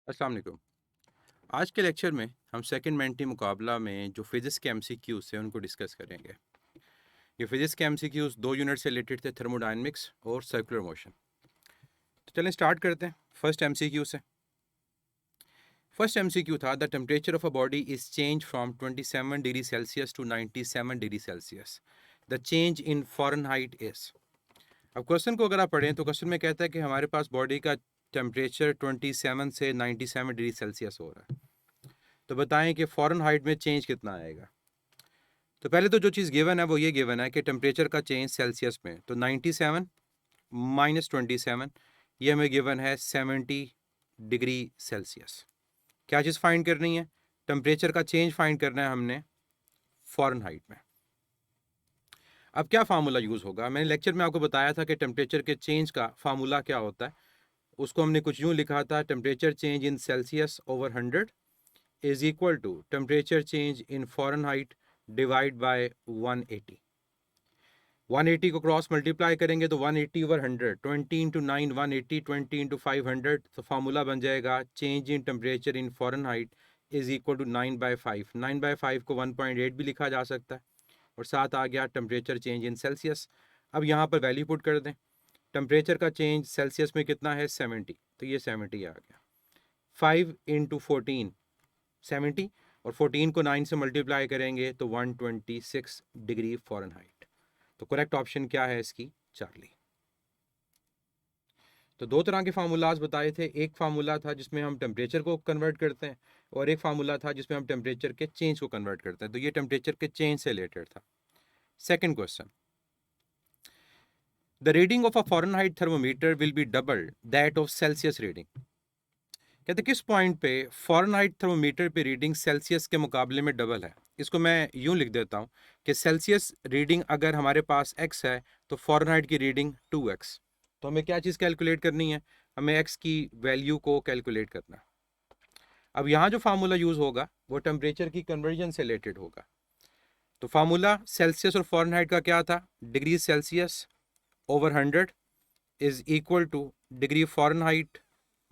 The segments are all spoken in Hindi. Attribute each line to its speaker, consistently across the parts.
Speaker 1: अस्सलाम वालेकुम। आज के लेक्चर में हम सेकंड मेंटी मुकाबला में जो फिज़िक्स के एमसीक्यूज़ थे उनको डिस्कस करेंगे। ये फिज़िक्स के एमसीक्यूज़ 2 यूनिट से रिलेटेड थे, थर्मोडायनेमिक्स और सर्कुलर मोशन। तो चलें स्टार्ट करते हैं फर्स्ट एमसीक्यू से। फर्स्ट एमसीक्यू था the temperature of a body is change from 27 degree Celsius to 97 degree Celsius. The change in Fahrenheit is. अब क्वेश्चन को अगर आप पढ़ें तो क्वेश्चन में कहता है कि हमारे पास बॉडी का टेम्परेचर 27 से 97 डिग्री सेल्सियस हो रहा है, तो बताएं कि फ़ारेनहाइट में चेंज कितना आएगा। तो पहले तो जो चीज़ गिवन है वो ये गिवन है कि टेम्परेचर का चेंज सेल्सियस में, तो 97 माइनस 27 ये हमें गिवन है 70 डिग्री सेल्सियस। क्या चीज़ फाइंड करनी है? टेम्परेचर का चेंज फाइंड करना है हमने फ़ारेनहाइट में। अब क्या फार्मूला यूज़ होगा? मैंने लेक्चर में आपको बताया था कि टेम्परेचर के चेंज का फार्मूला क्या होता है। उसको हमने कुछ यूँ लिखा था, temperature change in Celsius over 100 is equal to temperature change in Fahrenheit divide by 180। 180 को क्रॉस मल्टीप्लाई करेंगे तो 180 ओवर 100, 20 इंटू 9 180, 20 इंटू 500, तो फार्मूला बन जाएगा change in temperature in Fahrenheit is equal to 9/5। 9/5 को 1.8 भी लिखा जा सकता है, और साथ आ गया टेम्परेचर चेंज इन सेल्सियस। अब यहाँ पर वैल्यू पुट कर दें। टेम्परेचर का चेंज सेल्सियस में कितना है? 70, तो ये 70 आ गया। 5 इंटू 14 70, और 14 को 9 से मल्टीप्लाई करेंगे तो 126 डिग्री फ़ारेनहाइट। तो करेक्ट ऑप्शन क्या है इसकी? चार्ली। तो दो तरह के फार्मूलाज बताए थे। एक फार्मूला था जिसमें हम टेम्परेचर को कन्वर्ट करते हैं, और एक फार्मूला था जिसमें हम टेम्परेचर के चेंज को कन्वर्ट करते हैं। तो ये टेम्परेचर के चेंज से रिलेटेड था। Second question, the reading of a Fahrenheit thermometer will be double that of Celsius reading. कहते किस पॉइंट पे फ़ारेनहाइट थर्मोमीटर पे रीडिंग सेल्सियस के मुकाबले में डबल है? इसको मैं यूं लिख देता हूं कि सेल्सियस रीडिंग अगर हमारे पास x है तो फ़ारेनहाइट की रीडिंग 2x। तो हमें क्या चीज़ कैलकुलेट करनी है? हमें x की वैल्यू को कैलकुलेट करना है। अब यहाँ जो फार्मूला यूज़ होगा वो टेम्परेचर की कन्वर्जन से रिलेटेड होगा। तो फार्मूला सेल्सियस और फ़ारेनहाइट का क्या था? Degree Celsius over 100 is equal two degree Fahrenheit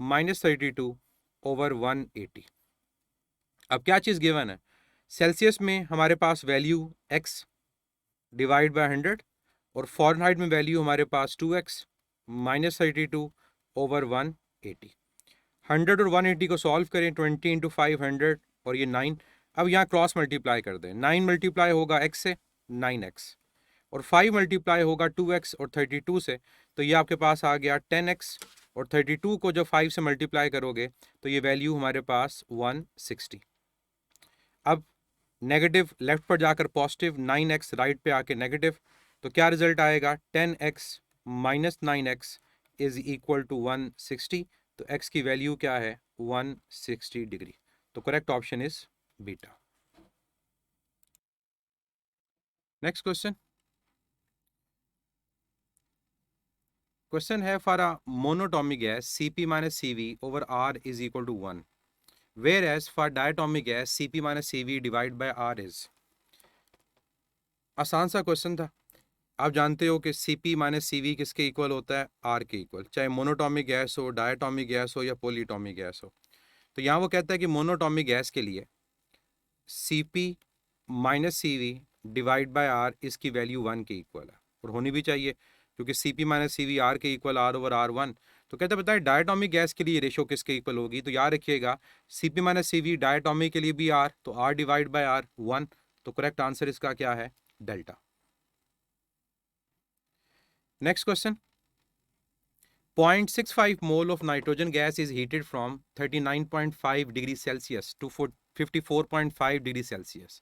Speaker 1: -32 over 180। अब क्या चीज़ गिवन है? सेल्सियस में हमारे पास वैल्यू x डिवाइड बाय 100, और फ़ारेनहाइट में वैल्यू हमारे पास 2x -32 ओवर 180। 100 और 180 को सॉल्व करें, 20 इंटू 500 और ये 9। अब यहाँ क्रॉस मल्टीप्लाई कर दें। 9 मल्टीप्लाई होगा x से 9x, और 5 मल्टीप्लाई होगा 2x और 32 से, तो ये आपके पास आ गया 10x, और 32 को जब 5 से मल्टीप्लाई करोगे तो ये वैल्यू हमारे पास 160। अब नेगेटिव लेफ्ट पर जाकर पॉजिटिव, 9x राइट पे आके नेगेटिव, तो क्या रिजल्ट आएगा? 10x minus 9x is equal to 160। तो x की वैल्यू क्या है? 160 डिग्री। तो correct option is beta. Next question. Question है for a monatomic gas Cp minus Cv over R is equal to 1, whereas for diatomic gas Cp minus Cv divide by R is. आसान सा क्वेश्चन था। आप जानते हो कि Cp माइनस Cv किसके इक्वल होता है? R के इक्वल, चाहे मोनोटॉमिक गैस हो, डायटोमिक गैस हो या पॉलीटॉमिक गैस हो। तो यहाँ वो कहता है कि मोनोटॉमिक गैस के लिए Cp minus Cv divide by R इसकी वैल्यू 1 के इक्वल है, और होनी भी चाहिए क्योंकि Cp माइनस Cv R के इक्वल R ओवर R1। तो कहते हैं बताए डायटोमिक गैस के लिए रेशो किसके इक्वल होगी? तो याद रखिएगा Cp माइनस Cv डायटोमिक के लिए भी R, तो R डिवाइड बाय R 1। तो करेक्ट आंसर इसका क्या है? Delta. Next question. 0.65 mole of nitrogen gas is heated from 39.5 degree Celsius to 54.5 degree Celsius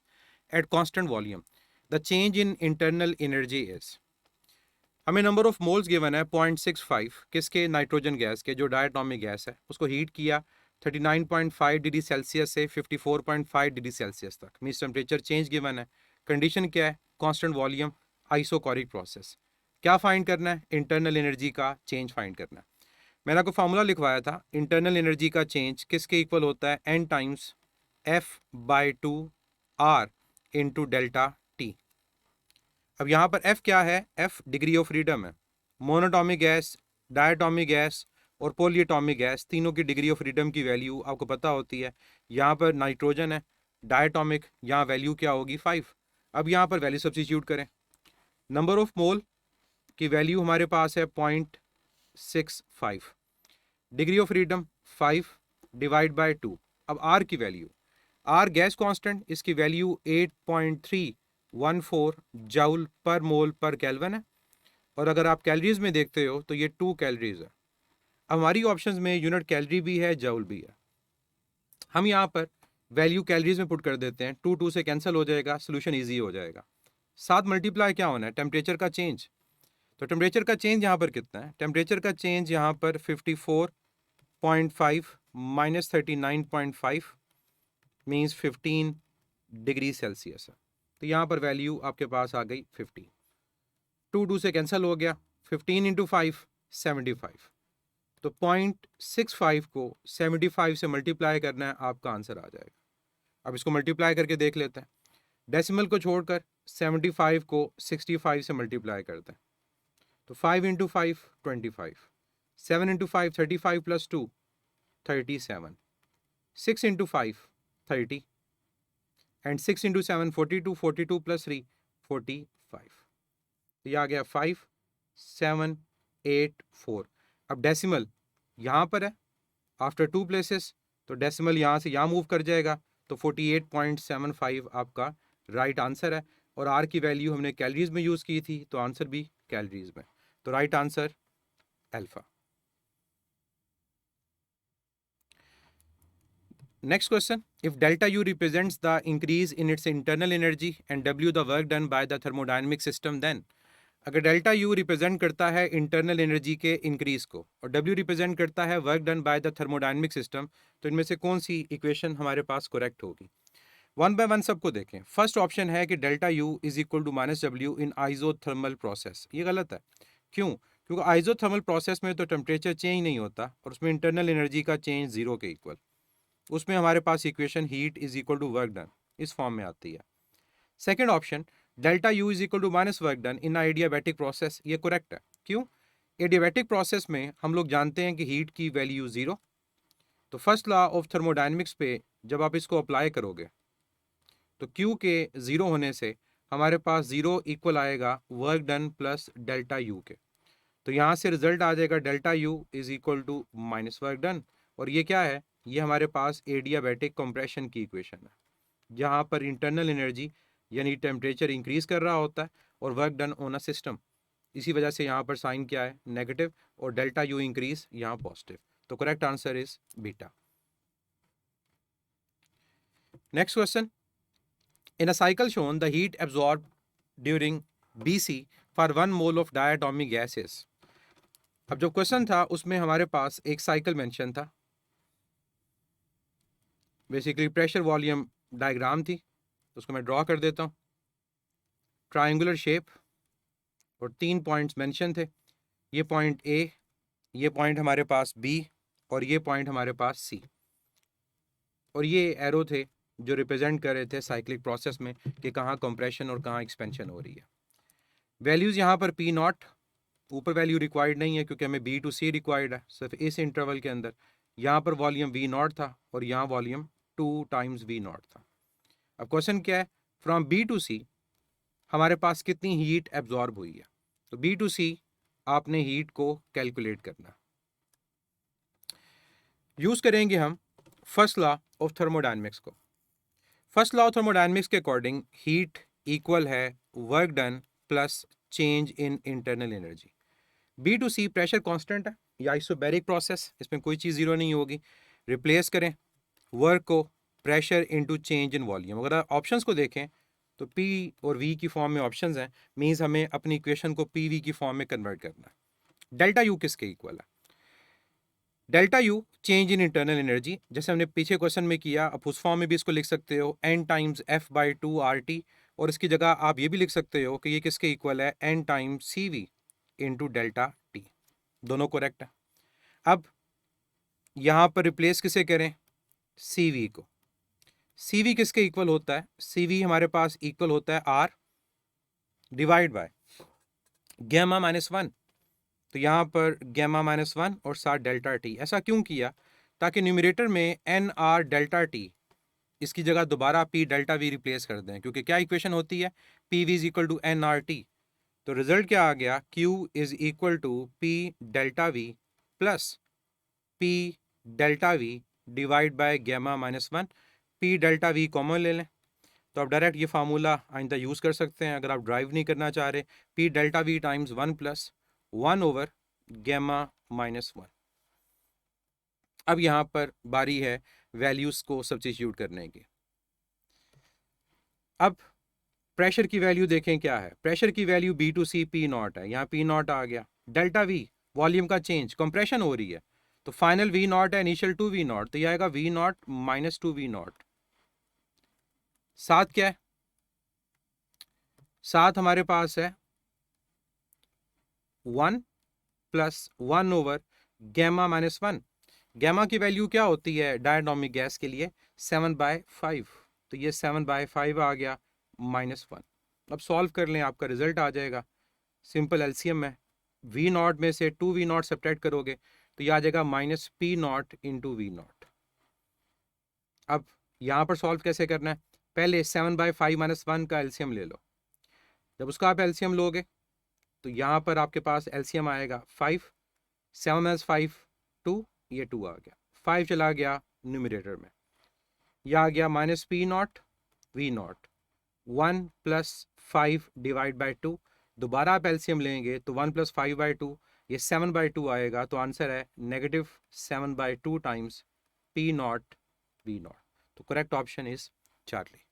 Speaker 1: at constant volume. The change in internal energy is। हमें नंबर ऑफ मोल्स गिवन है 0.65 किसके? नाइट्रोजन गैस के, जो डायटोमिक गैस है। उसको हीट किया 39.5 डिग्री सेल्सियस से 54.5 डिग्री सेल्सियस तक। मीन्स टेम्परेचर चेंज गिवन है। कंडीशन क्या है? Constant volume, isochoric process. क्या फाइंड करना है? इंटरनल एनर्जी का चेंज फाइंड करना है। मैंने आपको फार्मूला लिखवाया था, इंटरनल एनर्जी का चेंज किसके इक्वल होता है? n times F/2 R into delta T। अब यहाँ पर F क्या है? F डिग्री ऑफ फ्रीडम है। मोनोटॉमिक गैस, डायटोमिक गैस, और पॉलीएटॉमिक गैस, तीनों की डिग्री ऑफ फ्रीडम की वैल्यू आपको पता होती है। यहाँ पर नाइट्रोजन है डायटोमिक, यहाँ वैल्यू क्या होगी 5। अब यहाँ पर वैल्यू सब्स्टिट्यूट करें। नंबर ऑफ मोल की वैल्यू हमारे पास है 0.65, degree of freedom 5 divide by 2। अब आर की वैल्यू, आर गैस कांस्टेंट, इसकी वैल्यू 8.314 जूल पर मोल पर केल्विन है। और अगर आप कैलोरीज में देखते हो तो ये 2 कैलोरीज है। अब हमारी ऑप्शंस में यूनिट कैलोरी भी है, जूल भी है। हम यहाँ पर वैल्यू कैलोरीज में पुट कर देते हैं, 2 से कैंसिल हो जाएगा, सोल्यूशन ईजी हो जाएगा। साथ मल्टीप्लाई क्या होना है, टेम्परेचर का चेंज। तो टेम्परेचर का चेंज यहाँ पर कितना है, टेम्परेचर का चेंज यहाँ पर 54.5 माइनस 39.5 मीन्स 15 डिग्री सेल्सियस है। तो यहाँ पर वैल्यू आपके पास आ गई 15। 2 से कैंसिल हो गया, 15 इंटू 5 75। तो 0.65 को 75 से मल्टीप्लाई करना है, आपका आंसर आ जाएगा। अब इसको मल्टीप्लाई करके देख लेते हैं। डेसिमल को छोड़कर 75 को 65 से मल्टीप्लाई करते हैं। तो 5 into 5 25, 7 into 5 35 plus 2 37, 6 into 5 30 and 6 into 7 42, 42 plus 3 45। तो यह आ गया 5784। अब डेसिमल यहाँ पर है आफ्टर 2 प्लेसेस, तो डेसिमल यहाँ से यहाँ मूव कर जाएगा। तो 48.75 आपका राइट आंसर है। और आर की वैल्यू हमने कैलोरीज में यूज़ की थी, तो आंसर भी कैलोरीज में। तो right answer alpha. Next question, if delta U represents the increase in its internal energy and W the work done by the thermodynamic system, then अगर डेल्टा यू रिप्रेजेंट करता है इंटरनल एनर्जी के इंक्रीज को और डब्ल्यू रिप्रेजेंट करता है work done by the thermodynamic system, तो इनमें से कौन सी इक्वेशन हमारे पास करेक्ट होगी। वन बाय वन सबको देखें। फर्स्ट ऑप्शन है कि delta you is equal to minus W in isothermal process. ये गलत है। क्यों? क्योंकि आइजोथर्मल प्रोसेस में तो टेम्परेचर चेंज नहीं होता और उसमें इंटरनल एनर्जी का चेंज जीरो के इक्वल। उसमें हमारे पास equation heat is equal to work done इस फॉर्म में आती है। Second option delta you is equal to minus work done in adiabatic process, ये करेक्ट है। क्यों? एडियाबैटिक प्रोसेस में हम लोग जानते हैं कि हीट की वैल्यू जीरो। तो फर्स्ट लॉ ऑफ थर्मोडायनेमिक्स पे जब आप इसको अप्लाई करोगे तो Q के जीरो होने से हमारे पास जीरो इक्वल आएगा work done plus delta U के। तो यहाँ से रिजल्ट आ जाएगा delta you is equal to minus work done. और ये क्या है, ये हमारे पास एडियाबैटिक कंप्रेशन की इक्वेशन है, जहाँ पर इंटरनल एनर्जी यानी टेम्परेचर इंक्रीज कर रहा होता है और work done on a system. इसी वजह से यहाँ पर साइन क्या है, नेगेटिव, और डेल्टा यू इंक्रीज यहाँ पॉजिटिव। तो correct answer is beta. Next question, in a cycle shown the heat absorbed during BC for 1 mole of diatomic gases। अब जो क्वेश्चन था उसमें हमारे पास एक साइकिल मेंशन था, बेसिकली प्रेशर वॉल्यूम डायग्राम थी। उसको मैं ड्रॉ कर देता हूँ। ट्रायंगुलर शेप और 3 पॉइंट्स मेंशन थे। ये पॉइंट ए, ये पॉइंट हमारे पास बी और ये पॉइंट हमारे पास सी। और ये एरो थे जो रिप्रेजेंट कर रहे थे साइक्लिक प्रोसेस में कि कहाँ कंप्रेशन और कहाँ एक्सपेंशन हो रही है। वैल्यूज़ यहाँ पर पी नॉट, ऊपर वैल्यू रिक्वायर्ड नहीं है क्योंकि हमें बी टू सी रिक्वायर्ड है सिर्फ इस इंटरवल के अंदर। यहाँ पर वॉल्यूम वी नॉट था और यहाँ वॉल्यूम 2 टाइम्स वी नॉट था। अब क्वेश्चन क्या है, फ्रॉम बी टू सी हमारे पास कितनी हीट एब्जॉर्ब हुई है। तो बी टू सी आपने हीट को कैलकुलेट करना। यूज़ करेंगे हम फर्स्ट लॉ ऑफ थर्मोडायनेमिक्स को। फर्स्ट लॉ ऑफ थर्मोडायनेमिक्स के अकॉर्डिंग हीट इक्वल है work done plus change in internal energy. B to C pressure constant है या आइसोबैरिक प्रोसेस, इसमें कोई चीज़ जीरो नहीं होगी। रिप्लेस करें वर्क को pressure into change in volume. अगर ऑप्शंस को देखें तो पी और वी की फॉर्म में ऑप्शंस हैं, मींस हमें अपनी इक्वेशन को पी वी की फॉर्म में कन्वर्ट करना है। डेल्टा यू किसके इक्वल है, delta U change in internal energy, जैसे हमने पीछे क्वेश्चन में किया, आप उस फॉर्म में भी इसको लिख सकते हो n times f by 2 RT। और इसकी जगह आप ये भी लिख सकते हो कि ये किसके इक्वल है, n times CV into delta T. दोनों करेक्ट है। अब यहाँ पर रिप्लेस किसे करें, CV को। CV किसके इक्वल होता है, CV हमारे पास इक्वल होता है R divide by gamma minus 1। तो यहाँ पर गैमा -1 और साथ डेल्टा टी। ऐसा क्यों किया? ताकि न्यूमरेटर में एन आर डेल्टा टी, इसकी जगह दोबारा पी डेल्टा वी रिप्लेस कर दें, क्योंकि क्या इक्वेशन होती है, P V is equal to N R T. तो रिजल्ट क्या आ गया, Q is equal to P delta V plus P delta V divide by gamma -1। P delta V common ले लें, तो आप डायरेक्ट ये फार्मूला आइंदा यूज़ कर सकते हैं अगर आप ड्राइव नहीं करना चाह रहे। P delta V times 1 plus 1 over gamma -1। अब यहाँ पर बारी है वैल्यूज़ को सब्स्टिट्यूट करने की। अब प्रेशर की वैल्यू देखें क्या है। प्रेशर की value B to C P naught है, यहाँ पी नॉट आ गया। डेल्टा वी वॉल्यूम का चेंज, कंप्रेशन हो रही है, तो फाइनल वी नॉट है इनिशियल टू वी नॉट, तो ये आएगा V naught minus two V naught. साथ क्या है, साथ हमारे पास है 1 प्लस 1 ओवर गैमा -1। गैमा की वैल्यू क्या होती है डायटोमिक गैस के लिए, 7/5, तो ये 7/5 आ गया -1। अब सॉल्व कर लें, आपका रिजल्ट आ जाएगा। सिंपल एलसीएम है, वी नॉट में से 2 वी नॉट सब्ट्रैक्ट करोगे तो ये आ जाएगा minus P naught into V naught. अब यहाँ पर सॉल्व कैसे करना है, पहले 7/5 -1 का एलसीएम ले लो। जब उसका आप एलसीएम लोगे तो यहाँ पर आपके पास एलसीएम आएगा 5, 7 - 5 2, ये 2 आ गया, 5 चला गया न्यूमरेटर में, यह आ गया minus P naught V naught 1 plus 5 divide by 2। दोबारा आप एलसीएम लेंगे तो 1 प्लस 5/2, ये 7/2 आएगा, तो आंसर है -7/2 times P naught V naught. तो correct option is Charlie.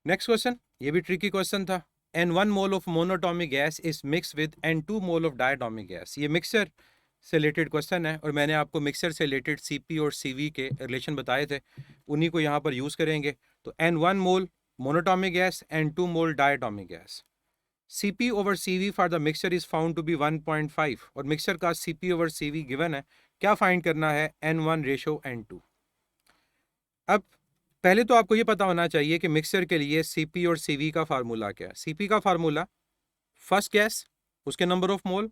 Speaker 1: Next question, ये भी ट्रिकी क्वेश्चन था। N1 mole of monatomic gas is mix with N2 mole of diatomic gas. ये मिक्सचर से रिलेटेड क्वेश्चन है और मैंने आपको मिक्सचर से रिलेटेड सीपी और सीवी के रिलेशन बताए थे, उन्हीं को यहाँ पर यूज़ करेंगे। तो N1 mole monatomic gas, N2 mole diatomic gas. CP over CV for the mixture is found to be 1.5 और मिक्सचर का CP ओवर CV गिवन है। क्या फाइंड करना है, N1 रेशो N2। अब पहले तो आपको ये पता होना चाहिए कि मिक्सचर के लिए CP और CV का फार्मूला क्या है। CP का फार्मूला फर्स्ट गैस, उसके नंबर ऑफ मोल,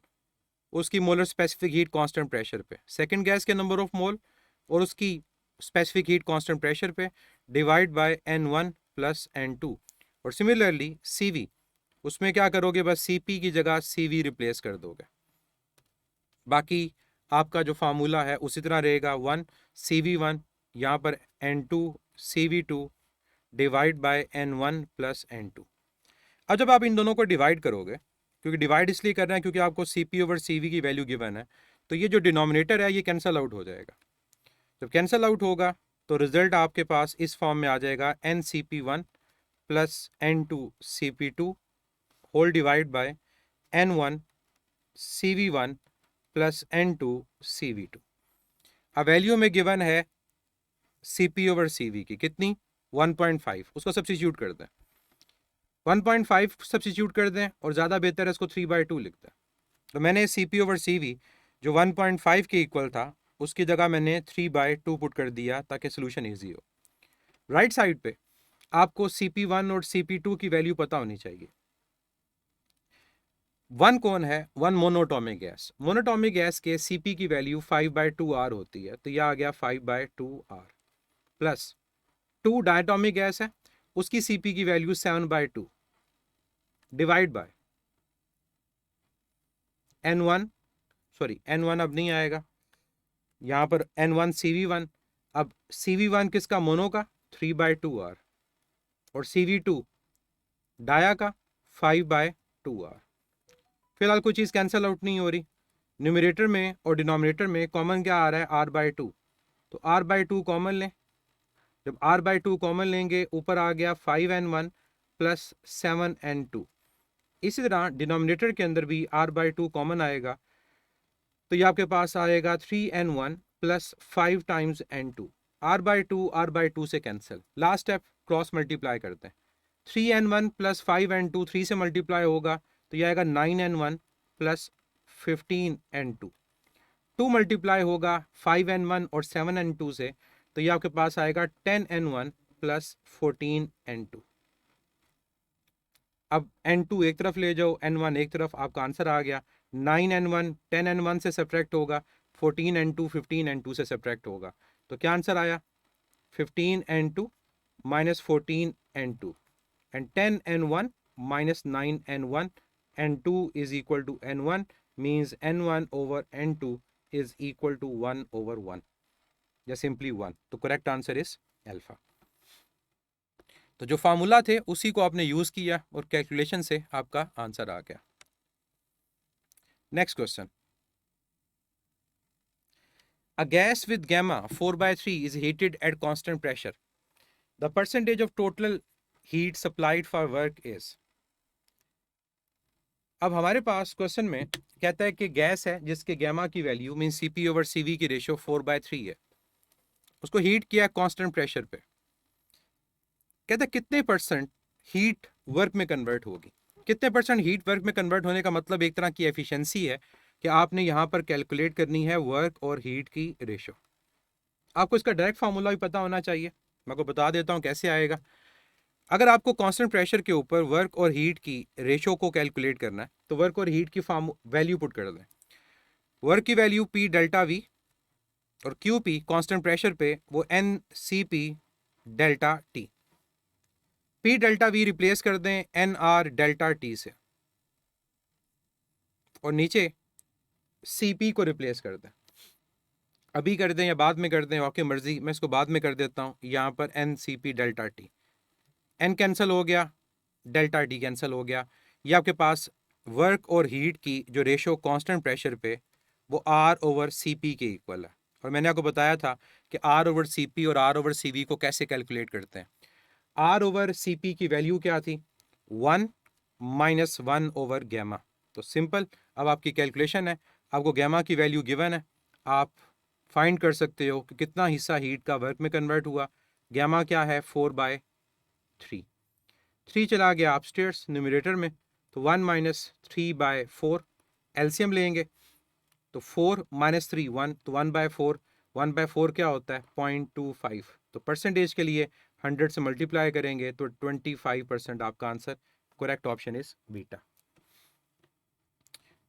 Speaker 1: उसकी molar specific heat constant pressure पे, सेकंड गैस के नंबर ऑफ मोल और उसकी स्पेसिफिक हीट कांस्टेंट प्रेशर पे, divide by N1 plus N2। और सिमिलरली CV, उसमें क्या करोगे, बस CP की जगह CV रिप्लेस कर दोगे। बाकी आपका जो फार्मूला है उसी तरह रहेगा, 1 CV1, यहाँ पर N2 CV2 divide by N1 plus N2। अब जब आप इन दोनों को डिवाइड करोगे, क्योंकि डिवाइड इसलिए कर रहे हैं क्योंकि आपको CP ओवर CV की वैल्यू गिवन है, तो ये जो डिनोमिनेटर है ये कैंसिल आउट हो जाएगा। जब कैंसिल आउट होगा तो रिजल्ट आपके पास इस फॉर्म में आ जाएगा, NCP1 plus N2 CP2 whole divide by N1 CV1 plus N2 CV2। अब वैल्यू में गिवन है CP ओवर CV की कितनी, 1.5, उसको सब्स्टिट्यूट कर दें, 1.5 सब्स्टिट्यूट कर दें और ज़्यादा बेहतर है इसको 3/2 लिख दें। तो मैंने CP ओवर CV जो 1.5 के इक्वल था उसकी जगह मैंने 3/2 पुट कर दिया ताकि सोल्यूशन ईजी हो। राइट साइड पे आपको CP1 और CP2 की वैल्यू पता होनी चाहिए। वन कौन है, one monoatomic gas. Monoatomic gas के CP की वैल्यू 5/2R होती है, तो यह आ गया 5/2R प्लस 2 डायटोमिक गैस है, उसकी CP की वैल्यू 7/2 डिवाइड बाय N1 अब नहीं आएगा, यहाँ पर N1 CV1। अब CV1 किसका, मोनो का, 3/2R और CV2 डाया का 5/2R। फिलहाल कोई चीज़ कैंसिल आउट नहीं हो रही, न्यूमरेटर में और डिनोमिनेटर में कॉमन क्या आ रहा है, R/2, तो R/2 कॉमन लें। जब R/2 कॉमन लेंगे ऊपर आ गया 5N1 प्लस 7N2। इसी तरह डिनोमिनेटर के अंदर भी R/2 कॉमन आएगा, तो ये आपके पास आएगा 3N1 plus 5 times N2। R/2 से cancel, last step cross multiply करते हैं, 3N1 प्लस 5N2 3 से मल्टीप्लाई होगा तो यह आएगा 9N1 प्लस 15N2। 2 मल्टीप्लाई होगा 5N1 और 7N2 से, तो ये आपके पास आएगा 10N1 प्लस 14N2। अब n2 एक तरफ ले जाओ, n1 एक तरफ, आपका आंसर आ गया 9n1 10n1 से सब्ट्रैक्ट होगा, 14n2 15n2 से सब्ट्रैक्ट होगा। तो क्या आंसर आया 15n2 minus 14n2 and 10n1 minus 9n1 n2 is equal to n1 means n1 over n2 is equal to 1 over 1 या simply 1। तो करेक्ट आंसर इज अल्फा। तो जो फार्मूला थे उसी को आपने यूज किया और कैलकुलेशन से आपका आंसर आ गया। Next question, a gas with gamma 4/3 is heated at constant pressure, the percentage of total heat supplied for work is। अब हमारे पास क्वेश्चन में कहता है कि गैस है जिसके गैमा की value mean CP over CV की रेशियो 4/3 है, उसको हीट किया कांस्टेंट प्रेशर पे। कहता है कितने परसेंट हीट वर्क में कन्वर्ट होगी। कितने परसेंट हीट वर्क में कन्वर्ट होने का मतलब एक तरह की एफिशिएंसी है कि आपने यहाँ पर कैलकुलेट करनी है वर्क और हीट की रेशियो। आपको इसका डायरेक्ट फार्मूला भी पता होना चाहिए, मैं आपको बता देता हूँ कैसे आएगा। अगर आपको कांस्टेंट प्रेशर के ऊपर वर्क और हीट की रेशियो को कैलकुलेट करना है तो वर्क और हीट की वैल्यू पुट कर दें। वर्क की वैल्यू पी डेल्टा वी और क्यू पी कांस्टेंट प्रेशर पे वो N C P delta T. P delta V replace कर दें एन आर डेल्टा टी से और नीचे सी पी को रिप्लेस कर दें। अभी कर दें या बाद में कर दें आपकी मर्जी, मैं इसको बाद में कर देता हूँ। यहाँ पर N C P delta T, N cancel हो गया, डेल्टा टी कैंसिल हो गया। ये आपके पास वर्क और हीट की जो रेशो कांस्टेंट प्रेशर पे वो आर ओवर सी पी के इक्वल है। और मैंने आपको बताया था कि आर ओवर सी पी और आर ओवर सी वी को कैसे कैलकुलेट करते हैं। आर ओवर सी पी की वैल्यू क्या थी 1 माइनस 1 ओवर गैमा। तो सिंपल, अब आपकी कैलकुलेशन है, आपको गैमा की वैल्यू गिवन है, आप फाइंड कर सकते हो कि कितना हिस्सा हीट का वर्क में कन्वर्ट हुआ। गैमा क्या है 4/3, 3 चला गया अपस्टेयर्स न्यूमरेटर में, तो 1 माइनस 3/4 एलसीएम लेंगे तो 4 माइनस 3 1, तो 1/4, 1/4 क्या होता है 0.25। तो परसेंटेज के लिए 100 से मल्टीप्लाई करेंगे तो 25% आपका answer. Correct option is beta.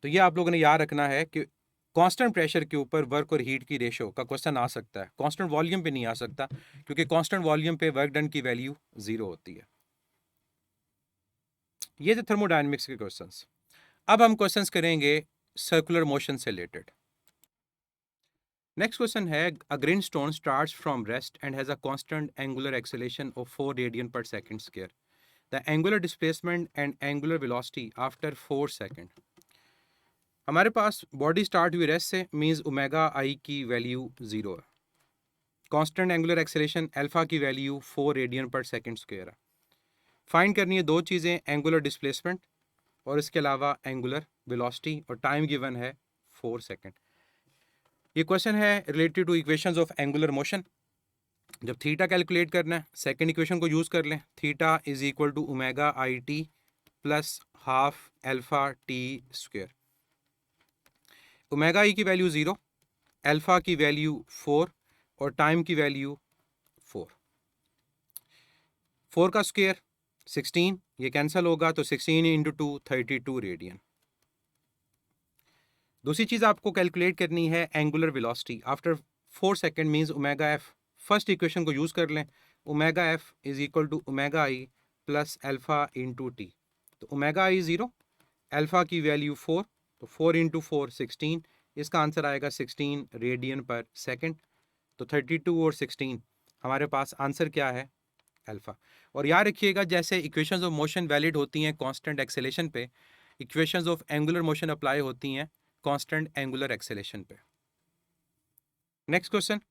Speaker 1: तो ये आप लोगों ने याद रखना है कि कांस्टेंट प्रेशर के ऊपर वर्क और हीट की रेशो का क्वेश्चन आ सकता है, कांस्टेंट वॉल्यूम पे नहीं आ सकता क्योंकि कांस्टेंट वॉल्यूम पे वर्क डन की वैल्यू 0 होती है। ये थे थर्मोडायनेमिक्स के क्वेश्चंस। अब हम क्वेश्चंस करेंगे सर्कुलर मोशन से रिलेटेड। नेक्स्ट क्वेश्चन है, a grain stone starts from rest and has a constant angular acceleration of 4 radian per second square, the angular displacement and angular velocity after 4 second. हमारे पास बॉडी स्टार्ट हुई रेस्ट से, मींस ओमेगा आई की वैल्यू 0 है, कांस्टेंट एंगुलर एक्सेलरेशन अल्फा की value 4 radian per second square है। फाइंड करनी है दो चीज़ें, एंगुलर डिस्प्लेसमेंट और इसके अलावा एंगुलर वेलोसिटी, और टाइम गिवन है 4 सेकंड। ये क्वेश्चन है related to equations of angular motion. जब थीटा कैलकुलेट करना है सेकंड इक्वेशन को यूज़ कर लें, theta is equal to omega i t plus half alpha t square. Omega e की वैल्यू 0, अल्फा की वैल्यू 4 और टाइम की वैल्यू 4। 4 का स्क्वायर 16, ये कैंसिल होगा तो 16 इंटू 2 32 रेडियन। दूसरी चीज़ आपको कैलकुलेट करनी है angular velocity after 4 second means omega F. First equation को यूज़ कर लें, omega F is equal to omega I plus alpha into T. तो ओमेगा आई 0, अल्फा की वैल्यू 4, तो 4 इंटू 4 16, इसका आंसर आएगा 16 रेडियन पर सेकंड। तो 32 और 16 हमारे पास आंसर क्या है अल्फा। और याद रखिएगा जैसे इक्वेशंस ऑफ मोशन वैलिड होती हैं कांस्टेंट एक्सेलेरेशन पे, equations of angular motion apply होती हैं कांस्टेंट एंगुलर एक्सेलेरेशन पे। Next question,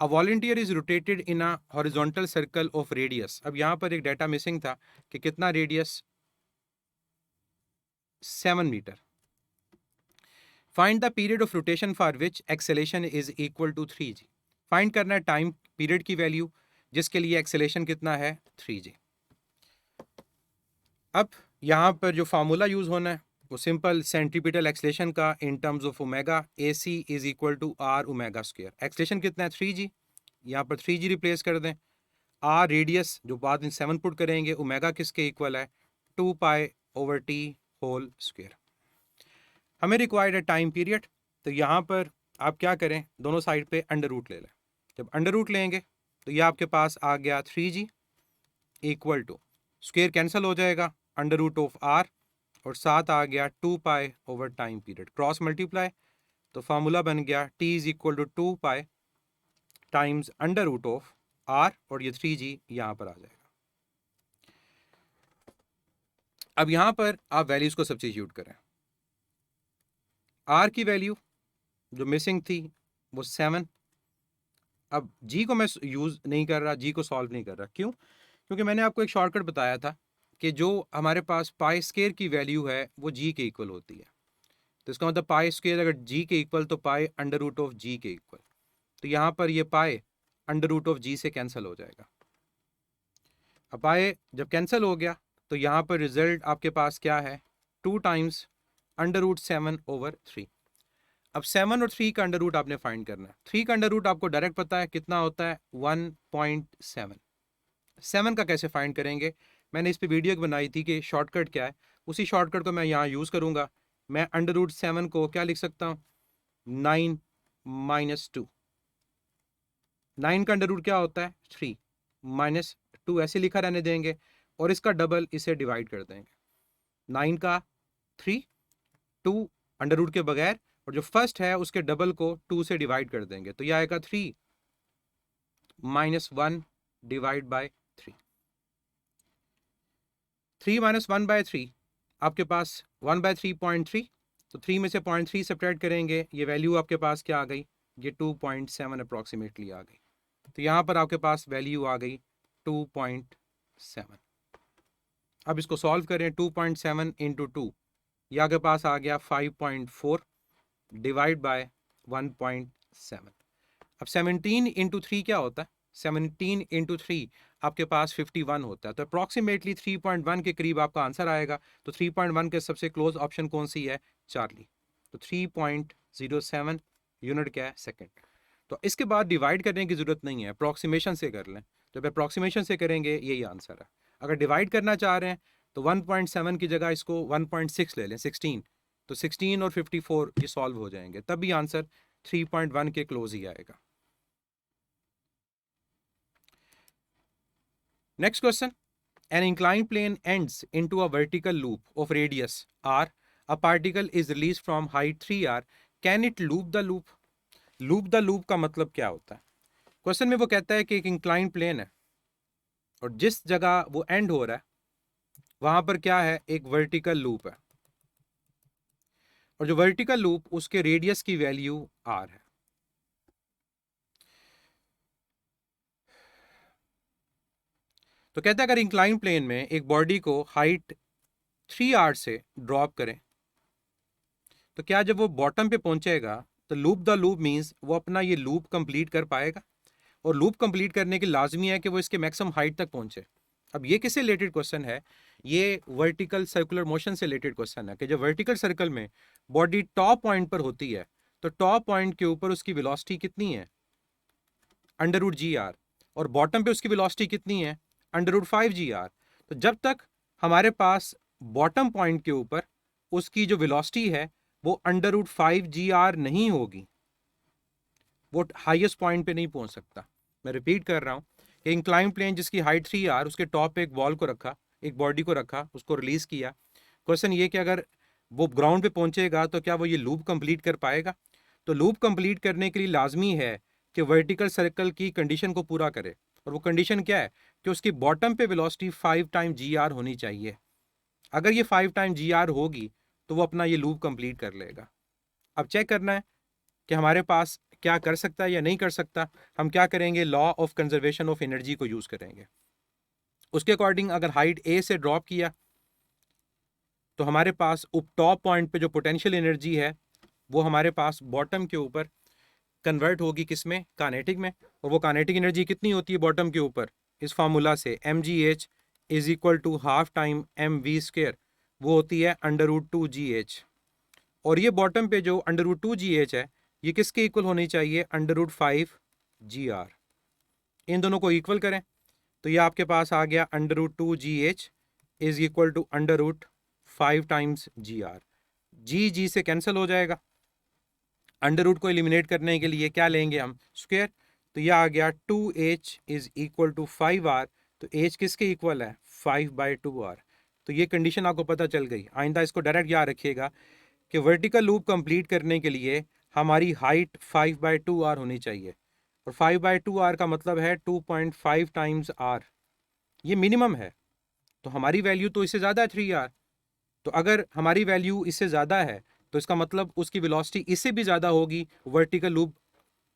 Speaker 1: a volunteer is rotated in a horizontal circle of radius. अब यहाँ पर एक डाटा मिसिंग था कि कितना radius 7 metre. Find the period of rotation for which acceleration is equal to 3g। Find करना है टाइम पीरियड की वैल्यू जिसके लिए एक्सेलेरेशन कितना है 3g। अब यहाँ पर जो फार्मूला यूज होना है वो सिंपल, सेंट्रीपिटल एक्सेलेरेशन का in terms of omega A C is equal to R omega square. Acceleration कितना है 3g, यहाँ पर 3g रिप्लेस कर दें। आर रेडियस जो बाद में 7 पुट करेंगे, ओमेगा किसके इक्वल है 2 pi over T whole square. हमें रिक्वायर्ड है टाइम पीरियड, तो यहाँ पर आप क्या करें, दोनों साइड पे अंडर रूट ले लें। जब अंडर रूट लेंगे तो ये आपके पास आ गया 3g equal to square cancel हो जाएगा अंडर रूट ऑफ आर, और साथ आ गया 2 pi over time period, cross multiply, तो फार्मूला बन गया t is equal to 2 pi times under root of R, और ये 3g यहाँ पर आ जाएगा। अब यहाँ पर आप वैल्यूज को सब्स्टिट्यूट करें। आर की वैल्यू जो मिसिंग थी वो 7। अब जी को मैं यूज़ नहीं कर रहा, जी को सॉल्व नहीं कर रहा, क्यों? क्योंकि मैंने आपको एक शॉर्टकट बताया था कि जो हमारे पास पाई स्क्वायर की वैल्यू है वो जी के इक्वल होती है। तो इसका मतलब पाई स्क्वायर अगर जी के इक्वल तो पाई अंडर रूट ऑफ जी के इक्वल, तो यहाँ पर ये पाई अंडर रूट ऑफ जी से कैंसिल हो जाएगा। अब पाई जब कैंसिल हो गया तो यहाँ पर रिजल्ट आपके पास क्या है, 2 टाइम्स अंडर रूट 7 ओवर 3। अब 7 और 3 का अंडर रूट आपने फाइंड करना है। 3 का अंडर रूट आपको डायरेक्ट पता है कितना होता है, 1.7। 7 का कैसे फाइंड करेंगे, मैंने इस पे वीडियो बनाई थी कि शॉर्टकट क्या है, उसी शॉर्टकट को मैं यहाँ यूज़ करूँगा। मैं अंडर रूट 7 को क्या लिख सकता हूँ, 9 माइनस 2। 9 का अंडर रूट क्या होता है, 3 माइनस 2, ऐसे लिखा रहने देंगे, और इसका डबल इसे डिवाइड कर देंगे। 9 का 3, 2 अंडर रूट के बगैर, और जो फर्स्ट है उसके डबल को 2 से डिवाइड कर देंगे, तो यह आएगा 3 minus 1 divide by 3। 3 minus 1 by 3 आपके पास 1 बाय 3.3, तो 3 में से 0.3 सब्ट्रैक्ट करेंगे, ये वैल्यू आपके पास क्या आ गई, ये 2.7 अप्रॉक्सीमेटली आ गई। तो यहाँ पर आपके पास वैल्यू आ गई 2.7। अब इसको सॉल्व करें, 2.7 इंटू 2, ये आपके पास आ गया 5.4 डिवाइड बाय 1.7। अब 17 इंटू 3 क्या होता है, 17 इंटू 3 आपके पास 51 होता है, तो अप्रॉक्सीमेटली 3.1 के करीब आपका आंसर आएगा। तो 3.1 के सबसे क्लोज ऑप्शन कौन सी है, चार्ली, तो 3.07 यूनिट क्या है, सेकंड। तो इसके बाद डिवाइड करने की जरूरत नहीं है, अप्रॉक्सीमेशन से कर लें, जब अप्रॉक्सीमेशन से करेंगे यही आंसर है। अगर डिवाइड करना चाह रहे हैं तो 1.7 की जगह इसको 1.6 ले लें, 16, तो 16 और 54 ये सॉल्व हो जाएंगे, तब भी आंसर 3.1 के क्लोज ही आएगा। Next question. An inclined plane ends into a vertical loop of radius r. A particle is released from height 3r. Can it loop the loop? Loop the loop का मतलब क्या होता है? क्वेश्चन में वो कहता है कि एक इंक्लाइन प्लेन है और जिस जगह वो एंड हो रहा है वहां पर क्या है, एक वर्टिकल लूप है, और जो वर्टिकल लूप उसके रेडियस की वैल्यू r है। तो कहता है अगर इंक्लाइन प्लेन में एक बॉडी को हाइट 3r से ड्रॉप करें तो क्या जब वो बॉटम पे पहुंचेगा तो लूप द लूप मींस वो अपना ये लूप कंप्लीट कर पाएगा, और लूप कंप्लीट करने के लाजमी है कि वो इसके मैक्सिमम हाइट तक पहुंचे। अब ये किससे रिलेटेड क्वेश्चन है, ये वर्टिकल सर्कुलर मोशन से रिलेटेड क्वेश्चन है कि जब वर्टिकल सर्कल में बॉडी टॉप पॉइंट पर होती है तो टॉप पॉइंट के ऊपर उसकी वेलोसिटी कितनी है, अंडर रूट जी आर, और बॉटम पे उसकी वेलोसिटी कितनी है, अंडर रूट 5 जी आर। तो जब तक हमारे पास बॉटम पॉइंट के ऊपर उसकी जो वेलोसिटी है वो अंडर रूट 5 जी आर नहीं होगी, वो हाईएस्ट पॉइंट पे नहीं पहुंच सकता। मैं रिपीट कर रहा हूं कि इंक्लाइन प्लेन जिसकी हाइट 3r, उसके टॉप पे एक बॉल को रखा, एक बॉडी को रखा, उसको रिलीज किया। क्वेश्चन ये कि अगर वो ग्राउंड पे पहुंचेगा तो क्या वो ये लूप कंप्लीट कर पाएगा? तो लूप कंप्लीट करने के लिए लाजमी है कि वर्टिकल सर्कल की कंडीशन को पूरा करे, और वो कंडीशन क्या है कि उसकी बॉटम पे वेलोसिटी 5 टाइम जी आर होनी चाहिए। अगर ये 5 टाइम जी आर होगी तो वो अपना ये लूप कंप्लीट कर लेगा। अब चेक करना है कि हमारे पास क्या कर सकता है या नहीं कर सकता। हम क्या करेंगे, law of conservation of energy को यूज करेंगे। उसके अकॉर्डिंग अगर हाइट ए से ड्रॉप किया तो हमारे पास टॉप पॉइंट पे जो पोटेंशियल एनर्जी है वो हमारे पास बॉटम के ऊपर कन्वर्ट होगी, किसमें, काइनेटिक में। और वो काइनेटिक एनर्जी कितनी होती है बॉटम के ऊपर, इस फार्मूला से mgh is equal to half time mv², वो होती है अंडर रूट 2gh। और ये बॉटम पे जो अंडर रूट 2gh है ये किसके इक्वल होनी चाहिए, अंडर रूट 5gr। इन दोनों को इक्वल करें तो ये आपके पास आ गया under root 2gh is equal to under root 5 times g r. G से कैंसिल हो जाएगा। अंडर रूट को एलिमिनेट करने के लिए क्या लेंगे हम, स्क्वायर। तो यह आ गया 2h is equal to 5r। तो h किसके इक्वल है, 5/2r। तो ये कंडीशन आपको पता चल गई। आइंदा इसको डायरेक्ट याद रखिएगा कि वर्टिकल लूप कंप्लीट करने के लिए हमारी हाइट 5/2r होनी चाहिए, और 5/2r का मतलब है 2.5 टाइम्स r। ये मिनिमम है। तो हमारी वैल्यू तो इससे ज़्यादा है 3r। तो अगर हमारी वैल्यू इससे ज़्यादा है तो इसका मतलब उसकी वेलोसिटी इससे भी ज़्यादा होगी, वर्टिकल लूप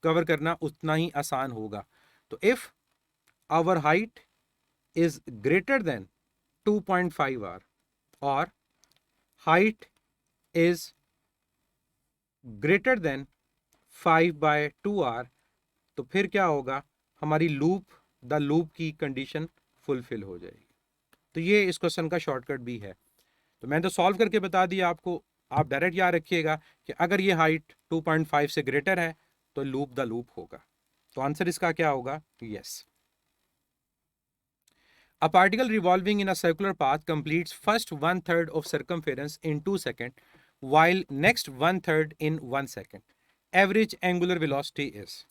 Speaker 1: कवर करना उतना ही आसान होगा। तो if our height is greater than 2.5r और height is greater then 5/2r, तो फिर क्या होगा, हमारी द लूप की कंडीशन फुलफिल हो जाएगी। तो ये इस क्वेश्चन का शॉर्टकट भी है। तो मैंने तो सॉल्व करके बता दिया आपको। आप डायरेक्ट याद रखिएगा कि अगर ये हाइट 2.5 से ग्रेटर है तो द लूप होगा। तो आंसर इसका क्या होगा, yes. A particle revolving in a circular path completes first 1/3 of circumference in 2 seconds, while next 1/3 in 1 second. Average angular velocity is।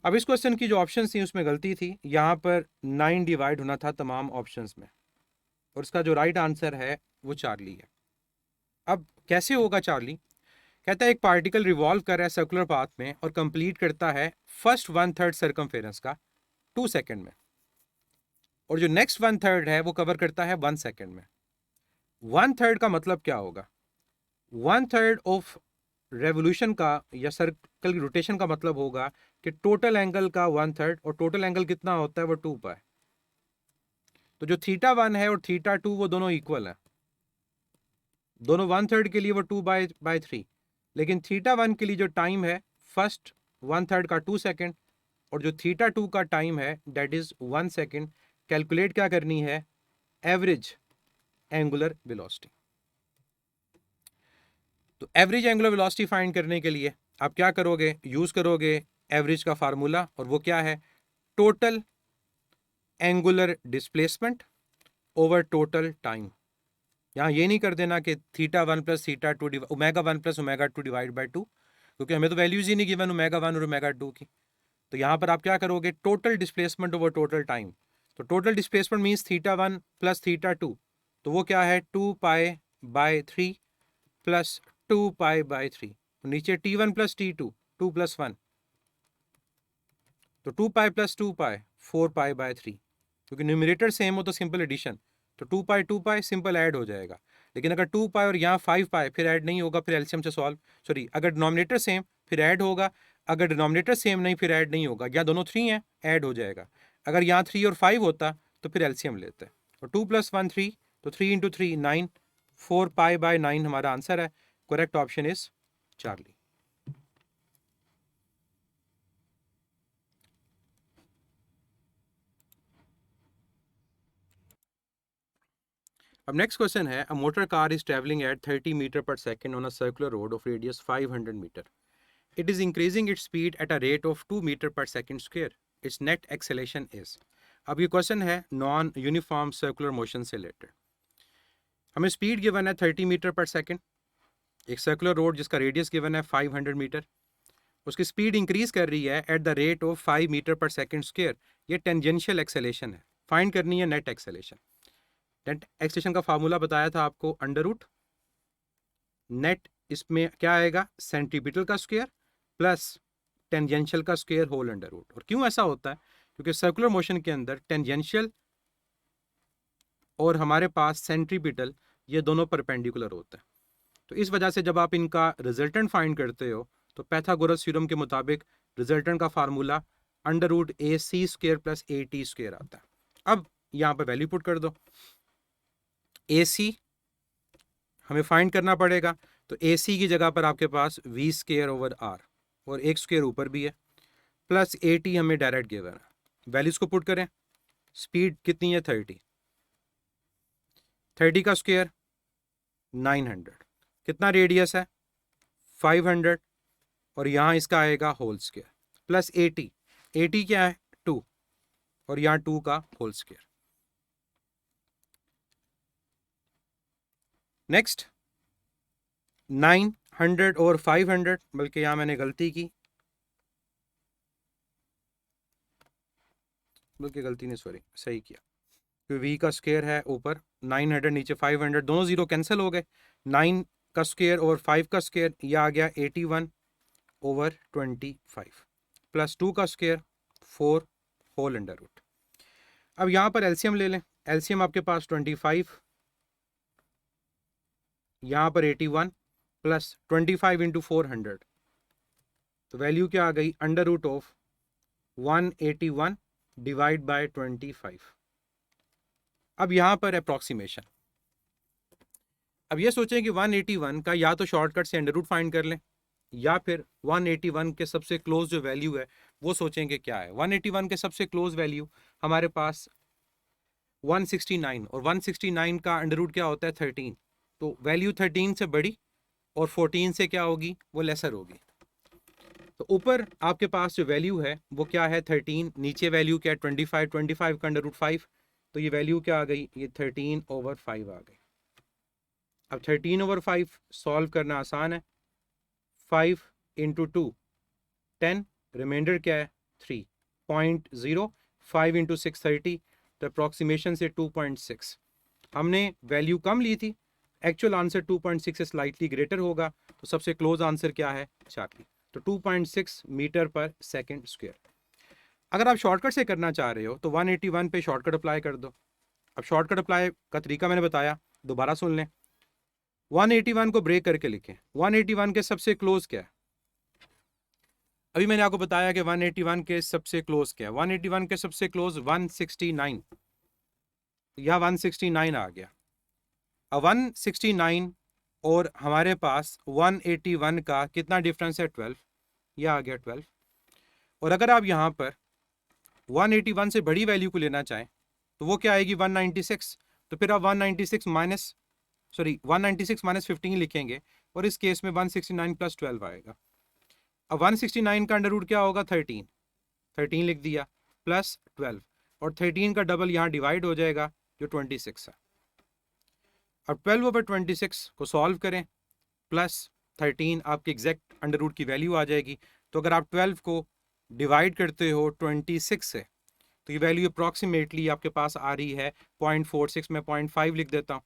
Speaker 1: अब इस क्वेश्चन की जो ऑप्शन थी उसमें गलती थी। यहां पर 9 डिवाइड होना था तमाम ऑप्शंस में, और इसका जो राइट आंसर है वो चार्ली है। अब कैसे होगा चार्ली, कहता है एक पार्टिकल रिवॉल्व कर रहा है सर्कुलर पाथ में और कंप्लीट करता है फर्स्ट 1/3 सर्कमफेरेंस का 2 सेकंड में, और जो नेक्स्ट 1/3 है वो कवर करता है 1 सेकंड में। 1/3 का मतलब क्या होगा, 1/3 ऑफ रेवोल्यूशन का या सर्कल रोटेशन का मतलब होगा कि टोटल एंगल का 1/3, और टोटल एंगल कितना होता है वो 2 पाई। तो जो θ1 है और θ2 वो दोनों इक्वल है, दोनों 1/3 के लिए वो 2/3। लेकिन θ1 के लिए जो टाइम है फर्स्ट 1/3 का 2 सेकंड, और जो θ2 का टाइम है दैट इज 1 सेकंड। कैलकुलेट क्या करनी है, एवरेज एंगुलर वेलोसिटी। तो एवरेज एंगुलर वेलोसिटी फाइंड करने के लिए आप क्या करोगे, यूज करोगे एवरेज का फार्मूला, और वो क्या है, total angular displacement over total time. यहाँ ये नहीं कर देना कि θ1 प्लस θ2 ω1 प्लस ω2 डिवाइड बाई 2, क्योंकि हमें तो वैल्यूज ही नहीं गिवन ω1 और ω2 की। तो यहाँ पर आप क्या करोगे, total displacement over total time. तो टोटल डिस्प्लेसमेंट मीन्स θ1 प्लस θ2, तो वो क्या है 2π/3 प्लस 2π/3। नीचे T1 प्लस T2 2 प्लस 1, तो 2π प्लस 2π 4π/3। क्योंकि न्यूमरेटर सेम हो तो सिंपल एडिशन, तो 2π सिंपल ऐड हो जाएगा। लेकिन अगर 2π और यहाँ 5π फिर ऐड नहीं होगा, फिर एलसीएम से सॉल्व, सॉरी अगर डिनोमिनेटर सेम फिर ऐड होगा, अगर डिनोमिनेटर सेम नहीं फिर ऐड नहीं होगा, या दोनों 3 हैं ऐड हो जाएगा। अगर यहाँ 3 और 5 होता तो फिर एलसीएम लेते हैं। और 2 + 1 3, तो 3 × 3 9, 4π/9 हमारा आंसर है। Correct option is Charlie. अब नेक्स्ट क्वेश्चन है, a motor car is travelling at 30 metre per second on a circular road of radius 500 metre. It is increasing its speed at a rate of 2 metre per second square. Its net acceleration is। अब ये क्वेश्चन है नॉन यूनिफॉर्म सर्कुलर मोशन से रिलेटेड। हमें स्पीड गिवन है 30 मीटर पर सेकेंड, एक सर्कुलर रोड जिसका रेडियस गिवन है 500 मीटर, उसकी स्पीड इंक्रीज कर रही है at the rate of 5 metre per second square. ये टेंजेंशियल एक्सेलेरेशन है, फाइंड करनी है नेट एक्सेलेरेशन। नेट एक्सेलेरेशन का फार्मूला बताया था आपको, अंडर रूट नेट, इसमें क्या आएगा, सेंटीमीटर का स्क्वायर प्लस टेंजेंशियल का स्क्वायर होल अंडर रूट। और क्यों ऐसा होता है, क्योंकि सर्कुलर मोशन के अंदर टेंजेंशियल और हमारे पास सेंट्रीपिटल ये दोनों परपेंडिकुलर होते हैं। तो इस वजह से जब आप इनका रिजल्टेंट फाइंड करते हो तो पाइथागोरस थ्योरम के मुताबिक रिजल्टेंट का formula under root AC² plus AT² आता है। अब यहाँ पर वैल्यू पुट कर दो, AC हमें फाइंड करना पड़ेगा, तो AC की जगह पर आपके पास V²/R और एक स्क्वायर ऊपर भी है, प्लस AT हमें डायरेक्ट गिवन है। वैल्यूज को पुट करें, स्पीड कितनी है 30 का स्क्वायर 900, कितना रेडियस है 500, और यहाँ इसका आएगा होल स्क्वायर प्लस AT क्या है 2, और यहाँ 2 का होल स्क्वायर। नेक्स्ट 900 और 500, बल्कि यहाँ मैंने गलती की, सॉरी सही किया, तो v का स्क्वायर है ऊपर 900, नीचे 500, दोनों जीरो कैंसिल हो गए, 9 का स्क्वायर और 5 का स्क्वायर, यह आ गया 81 ओवर 25 प्लस 2 का स्क्वायर 4 होल अंडर रूट। अब यहाँ पर एलसीएम ले लें, एलसीएम आपके पास 25, यहाँ पर 81 प्लस 25 इंटू 400, तो वैल्यू क्या आ गई, under root of 181 divide by 25। अब यहाँ पर अप्रॉक्सीमेशन, अब ये सोचें कि 181 का या तो शॉर्टकट से अंडर रूट फाइंड कर लें, या फिर 181 के सबसे क्लोज जो वैल्यू है वो सोचेंगे क्या है। 181 के सबसे क्लोज वैल्यू हमारे पास 169, और 169 का अंडर रूट क्या होता है 13, तो वैल्यू 13 से बड़ी और 14 से क्या होगी, वो लेसर होगी। तो ऊपर आपके पास जो वैल्यू है वो क्या है 13, नीचे वैल्यू क्या है 25, 25 का अंडर रूट 5, तो ये वैल्यू क्या आ गई, ये 13 ओवर 5 आ गई। अब 13 ओवर 5 सॉल्व करना आसान है, 5 इंटू 2 10, रिमाइंडर क्या है 3.0, 5 इंटू 6 30, तो अप्रॉक्सीमेशन से 2.6, हमने वैल्यू कम ली थी, एक्चुअल आंसर 2.6 से स्लाइटली ग्रेटर होगा, तो सबसे क्लोज आंसर क्या है 40, तो 2.6 मीटर पर सेकंड स्क्वायर। अगर आप शॉर्टकट से करना चाह रहे हो तो 181 पे शॉर्टकट अप्लाई कर दो। अब शॉर्टकट अप्लाई का तरीका मैंने बताया, दोबारा सुन लें। 181 को ब्रेक करके लिखें, 181 के सबसे क्लोज क्या है, अभी मैंने आपको बताया कि 181 के सबसे क्लोज क्या है, 181 के सबसे क्लोज 169, या 169 आ गया। अब 169 और हमारे पास 181 का कितना डिफरेंस है 12, यह आ गया 12। और अगर आप यहाँ पर 181 से बड़ी वैल्यू को लेना चाहें तो वो क्या आएगी 196, तो फिर आप 196 माइनस 15 लिखेंगे, और इस केस में 169 प्लस 12 आएगा। अब 169 का अंडर रूट क्या होगा 13, 13 लिख दिया, प्लस 12, और 13 का डबल यहाँ डिवाइड हो जाएगा जो 26 है। अब 12 ओवर 26 को सॉल्व करें, प्लस 13 आपके एग्जैक्ट अंडर रूट की वैल्यू आ जाएगी। तो अगर आप 12 को डिवाइड करते हो 26 से, तो ये वैल्यू अप्रॉक्सीमेटली आपके पास आ रही है 0.46, मैं 0.5 लिख देता हूँ,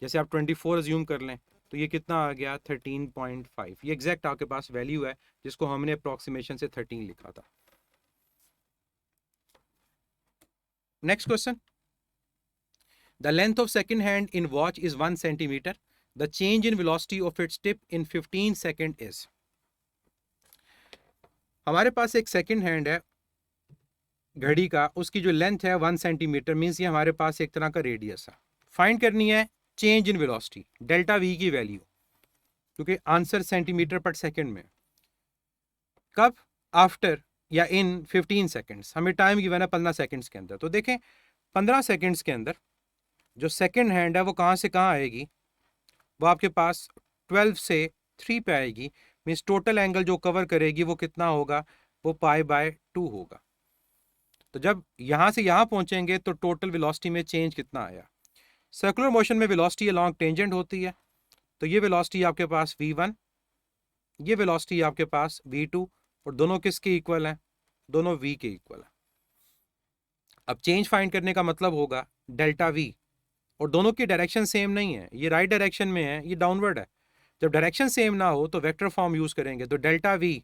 Speaker 1: जैसे आप 24 अज्यूम कर लें, तो ये कितना आ गया 13.5, ये एग्जैक्ट आपके पास वैल्यू है जिसको हमने अप्रॉक्सीमेशन से 13 लिखा था। Next question, the length of second hand in watch is 1 centimetre, the change in velocity of its tip in 15 second is. हमारे पास एक सेकंड हैंड है घड़ी का, उसकी जो लेंथ है 1 सेंटीमीटर, मीन्स ये हमारे पास एक तरह का रेडियस है। फाइंड करनी है change in velocity, delta we की वैल्यू, क्योंकि आंसर सेंटीमीटर पर सेकंड में। कब, आफ्टर या इन 15 सेकंड्स, हमें टाइम गिवन है 15 सेकंड्स के अंदर। तो देखें 15 सेकंड्स के अंदर जो सेकंड हैंड है वो कहाँ से कहाँ आएगी, वो आपके पास 12 से 3 पे आएगी, मीन्स टोटल एंगल जो कवर करेगी वो कितना होगा, वो π/2 होगा। तो जब यहाँ से यहाँ पहुँचेंगे तो टोटल वेलोसिटी में चेंज कितना आया। सर्कुलर मोशन में वेलोसिटी अलॉन्ग टेंजेंट होती है, तो ये वेलोसिटी आपके पास v1, ये वेलोसिटी आपके पास v2, और दोनों किसके इक्वल हैं, दोनों v के इक्वल है। अब चेंज फाइंड करने का मतलब होगा डेल्टा v, और दोनों की डायरेक्शन सेम नहीं है, ये राइट डायरेक्शन में है, ये डाउनवर्ड है। जब डायरेक्शन सेम ना हो तो वेक्टर फॉर्म यूज करेंगे, तो डेल्टा v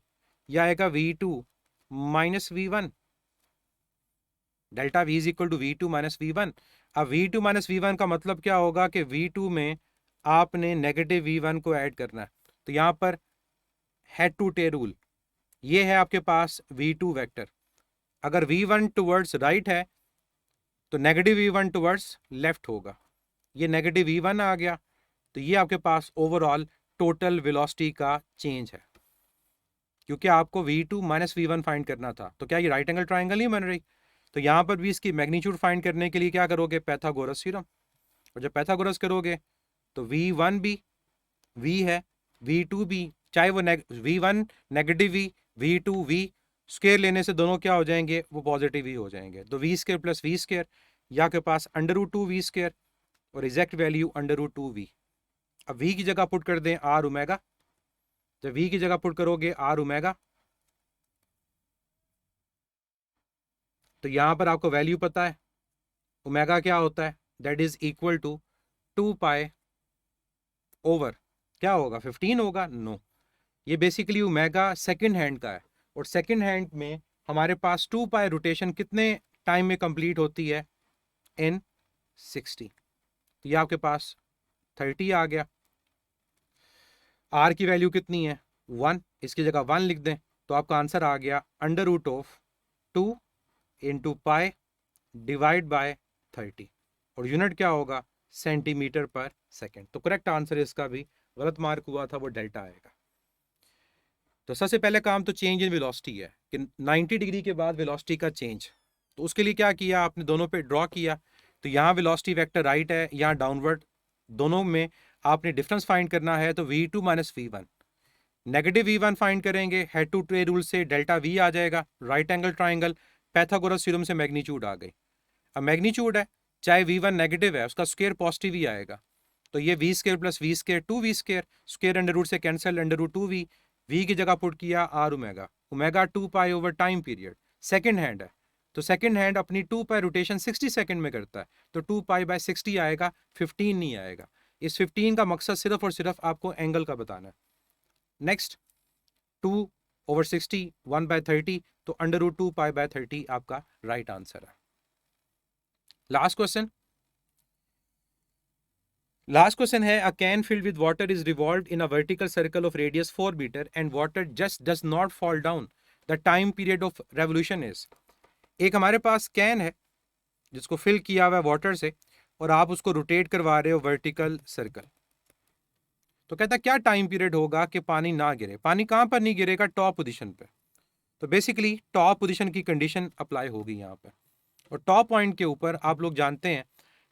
Speaker 1: यह आएगा v2 minus v1, delta v is equal to v2 minus v1। अब v2 माइनस v1 का मतलब क्या होगा कि v2 में आपने नेगेटिव v1 को ऐड करना है, तो यहाँ पर हेड टू टेल रूल, ये है आपके पास v2 वेक्टर, अगर v1 टुवर्ड्स राइट है तो नेगेटिव v1 टुवर्ड्स लेफ्ट होगा, ये नेगेटिव v1 आ गया, तो ये आपके पास ओवरऑल टोटल वेलोसिटी का चेंज है, क्योंकि आपको v2 माइनस v1 फाइंड करना था। तो क्या ये राइट एंगल ट्राइंगल नहीं बन रही, तो यहाँ पर भी इसकी मैग्नीट्यूड फाइंड करने के लिए क्या करोगे, पैथागोरस थ्योरम, और जब पैथागोरस करोगे तो v1 भी v है, v2 भी, चाहे वो v1 negative v, v2 v, square लेने से दोनों क्या हो जाएंगे, वो पॉजिटिव ही हो जाएंगे, तो v square plus v square, या के पास अंडर रूट 2 v स्क्वायर, और exact value under root 2 v। अब v की जगह पुट कर दें आर ओमेगा। जब v की जगह पुट करोगे आर ओमेगा, तो यहां पर आपको वैल्यू पता है ओमेगा क्या होता है, that is equal to 2 pi over क्या होगा 15 होगा, नो ये बेसिकली ओमेगा सेकंड हैंड का है, और सेकंड हैंड में हमारे पास 2 पाई रोटेशन कितने टाइम में कंप्लीट होती है, इन 60। तो ये आपके पास 30 आ गया। आर की वैल्यू कितनी है 1, इसकी जगह 1 लिख दें तो आपका आंसर आ गया under root of 2 into pi divide by 30, और यूनिट क्या होगा सेंटीमीटर पर सेकेंड। तो करेक्ट आंसर इसका भी गलत मार्क हुआ था, वो डेल्टा आएगा। तो सबसे पहले काम तो चेंज इन वेलोसिटी है कि 90 डिग्री के बाद वेलोसिटी का चेंज। तो उसके लिए क्या किया आपने, दोनों पे ड्रॉ किया। तो यहाँ वेलोसिटी वेक्टर राइट है, यहाँ डाउनवर्ड, दोनों में आपने डिफरेंस फाइंड करना है। तो v2 minus v1, negative v1 find करेंगे, हेड टू टे रूल से डेल्टा v आ जाएगा, right angle triangle, Pythagoras theorem से मैग्नीट्यूड आ गई। अब मैग्नीट्यूड है, चाहे v1 नेगेटिव है उसका स्क्वायर पॉजिटिव ही आएगा। तो ये v square plus v square 2v square, square under root से cancel, under root 2v, v की जगह पुट किया R omega, omega 2 pi over time period, second hand है तो सेकंड हैंड अपनी 2 पाई रोटेशन 60 सेकंड में करता है, तो 2 पाई बाय 60 आएगा, 15 नहीं आएगा। इस 15 का मकसद सिर्फ और सिर्फ आपको एंगल का बताना है। नेक्स्ट 2 ओवर 60 1 बाय 30, तो अंडर रूट 2 पाई बाय 30 आपका राइट आंसर है। लास्ट क्वेश्चन, लास्ट क्वेश्चन है a can filled with water is revolved in a vertical circle of radius 4 metre and water just does not fall down, the time period of revolution is. एक हमारे पास कैन है जिसको फिल किया हुआ है वाटर से, और आप उसको रोटेट करवा रहे हो वर्टिकल सर्कल। तो कहता है क्या टाइम पीरियड होगा कि पानी ना गिरे। पानी कहां पर नहीं गिरेगा, टॉप पोजीशन पे। तो बेसिकली टॉप पोजीशन की कंडीशन अप्लाई होगी यहाँ पे, और टॉप पॉइंट के ऊपर आप लोग जानते हैं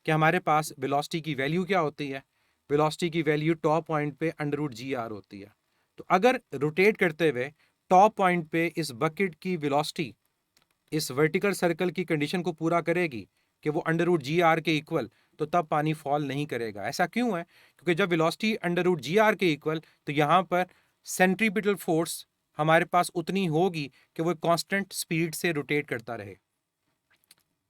Speaker 1: कि हमारे पास वेलोसिटी की वैल्यू क्या होती है, वेलोसिटी की वैल्यू टॉप पॉइंट पे अंडर रूट जी आर होती है। तो अगर रोटेट करते हुए टॉप पॉइंट पे इस बकेट की वेलोसिटी इस वर्टिकल सर्कल की कंडीशन को पूरा करेगी कि वो अंडर रूट जी आर के इक्वल, तो तब पानी फॉल नहीं करेगा। ऐसा क्यों है, क्योंकि जब velocity under root G R के इक्वल, तो यहाँ पर सेंट्रीपिटल फोर्स हमारे पास उतनी होगी कि वो कांस्टेंट स्पीड से रोटेट करता रहे।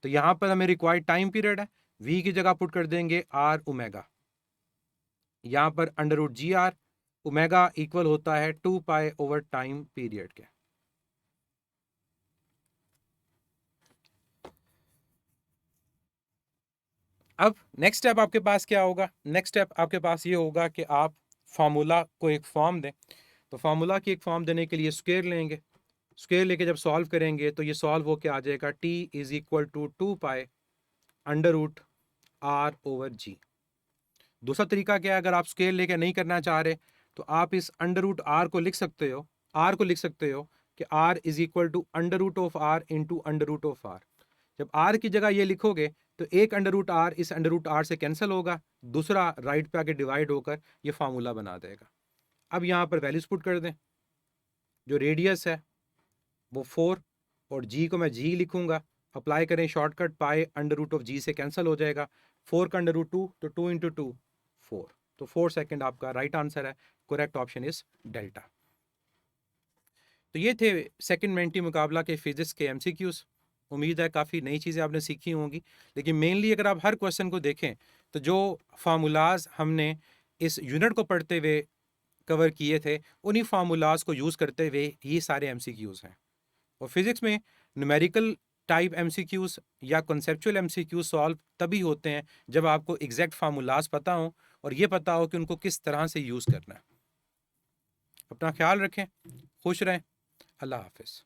Speaker 1: तो यहाँ पर हमें रिक्वायर्ड टाइम पीरियड है, v की जगह पुट कर देंगे आर ओमेगा, यहाँ पर under root G R, omega equal होता है 2 पाई ओवर टाइम पीरियड के। अब नेक्स्ट स्टेप आपके पास क्या होगा, नेक्स्ट स्टेप आपके पास ये होगा कि आप फार्मूला को एक फॉर्म दें। तो फार्मूला की एक फॉर्म देने के लिए स्क्वायर लेंगे, स्क्वायर लेके जब सॉल्व करेंगे तो ये सॉल्व होके आ जाएगा t is equal to 2 pi under root R over G. दूसरा तरीका क्या है, अगर आप स्क्वायर लेके नहीं करना चाह रहे तो आप इस अंडर रूट आर को लिख सकते हो, आर को लिख सकते हो कि R is equal to under root of R into under root of R. जब आर की जगह ये लिखोगे तो एक अंडर रूट आर इस अंडर रूट आर से कैंसिल होगा, दूसरा राइट पे आके डिवाइड होकर ये फार्मूला बना देगा। अब यहाँ पर वैल्यूज पुट कर दें, जो रेडियस है वो 4, और जी को मैं जी लिखूंगा, अप्लाई करें shortcut, pi under root of G से कैंसिल हो जाएगा, 4 का अंडर रूट 2, तो 2 इंटू 2 4, तो 4 सेकेंड आपका राइट आंसर है। Correct option is delta. तो ये थे सेकंड मेंटी मुकाबला के फिजिक्स के एमसीक्यूज। उम्मीद है काफ़ी नई चीज़ें आपने सीखी होंगी, लेकिन मेनली अगर आप हर क्वेश्चन को देखें तो जो फार्मूलाज हमने इस यूनिट को पढ़ते हुए कवर किए थे, उन्हीं फार्मूलाज को यूज़ करते हुए ये सारे एमसीक्यूज हैं। और फिजिक्स में न्यूमेरिकल टाइप एमसीक्यूज या कॉन्सेप्चुअल एमसीक्यूज सॉल्व तभी होते हैं जब आपको एग्जैक्ट फार्मूलाज पता हो और ये पता हो कि उनको किस तरह से यूज़ करना है। अपना ख्याल रखें, खुश रहें, अल्लाह हाफिज़।